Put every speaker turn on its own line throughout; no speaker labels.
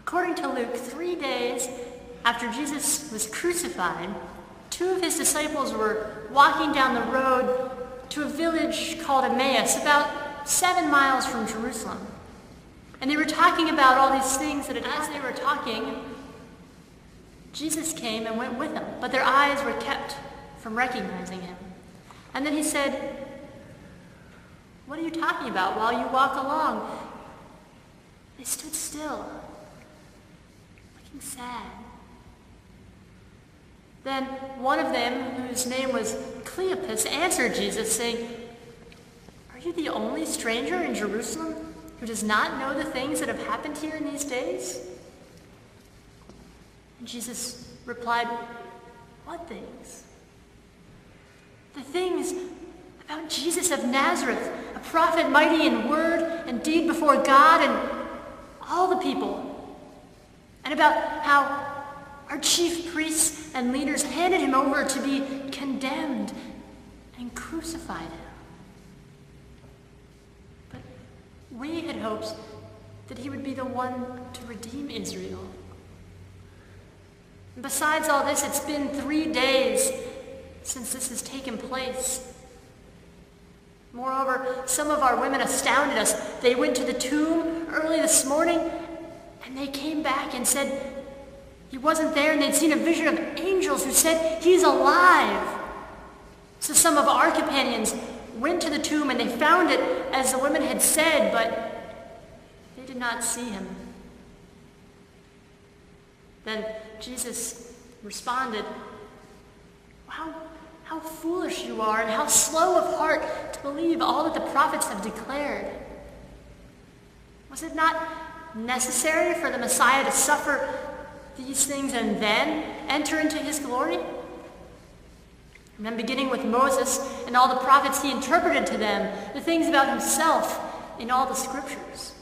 According to Luke, 3 days after Jesus was crucified, 2 of his disciples were walking down the road to a village called Emmaus, about 7 miles from Jerusalem. And they were talking about all these things that had happened. As they were talking, Jesus came and went with them, but their eyes were kept from recognizing him. And then he said, "What are you talking about while you walk along?" They stood still, looking sad. Then one of them, whose name was Cleopas, answered Jesus, saying, "Are you the only stranger in Jerusalem who does not know the things that have happened here in these days?" And Jesus replied, "What things?" "The things about Jesus of Nazareth, a prophet mighty in word and deed before God and all the people, and about how our chief priests and leaders handed him over to be condemned and crucified him. But we had hoped that he would be the one to redeem Israel. And besides all this, it's been 3 days since this has taken place. Moreover, some of our women astounded us. They went to the tomb early this morning, and they came back and said he wasn't there, and they'd seen a vision of angels who said he's alive." So some of our companions went to the tomb, and they found it as the women had said, but they did not see him. Then Jesus responded, How foolish you are, and how slow of heart to believe all that the prophets have declared. Was it not necessary for the Messiah to suffer these things and then enter into his glory? And then beginning with Moses and all the prophets, he interpreted to them the things about himself in all the scriptures.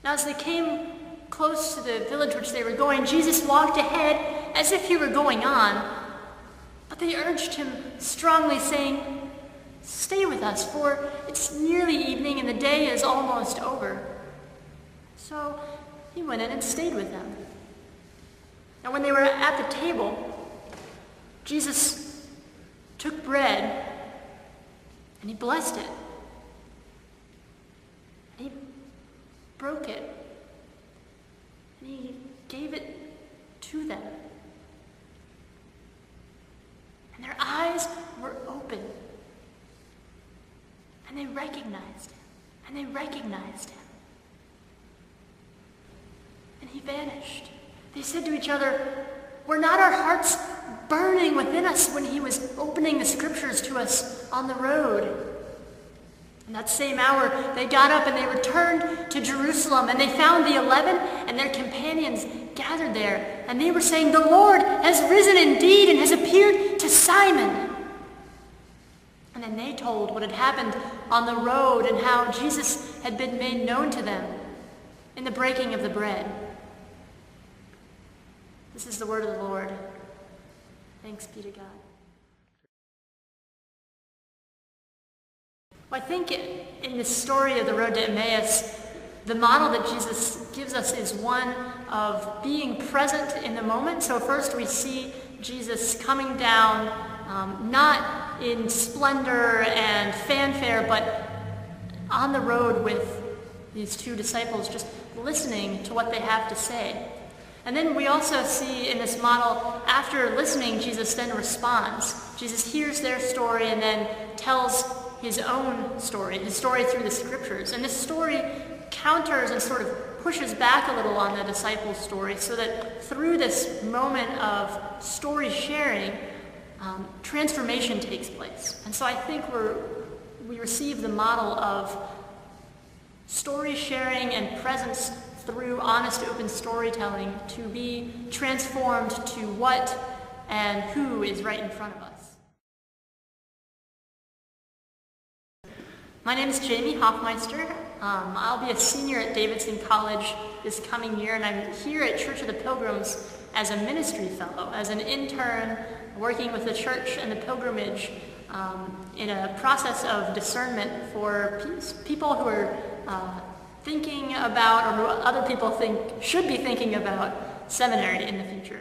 Now as they came close to the village which they were going, Jesus walked ahead as if he were going on, but they urged him strongly, saying, "Stay with us, for it's nearly evening and the day is almost over." So he went in and stayed with them. Now when they were at the table, Jesus took bread and he blessed it. And he broke it. And he gave it to them. And their eyes were open. And they recognized him. And they recognized him. And he vanished. They said to each other, "Were not our hearts burning within us when he was opening the scriptures to us on the road?" In that same hour, they got up and they returned to Jerusalem, and they found the 11 and their companions gathered there. And they were saying, "The Lord has risen indeed and has appeared to Simon." And then they told what had happened on the road and how Jesus had been made known to them in the breaking of the bread. This is the word of the Lord. Thanks be to God. Well, I think in this story of the road to Emmaus, the model that Jesus gives us is one of being present in the moment. So first we see Jesus coming down, not in splendor and fanfare, but on the road with these 2 disciples, just listening to what they have to say. And then we also see in this model, after listening, Jesus then responds. Jesus hears their story and then tells his own story, his story through the scriptures. And this story counters and sort of pushes back a little on the disciples' story, so that through this moment of story sharing, transformation takes place. And so I think we receive the model of story sharing and presence through honest, open storytelling to be transformed to what and who is right in front of us. My name is Jamie Hofmeister. I'll be a senior at Davidson College this coming year, and I'm here at Church of the Pilgrims as a ministry fellow, as an intern working with the church and the pilgrimage in a process of discernment for people who are thinking about, or who other people think should be thinking about seminary in the future.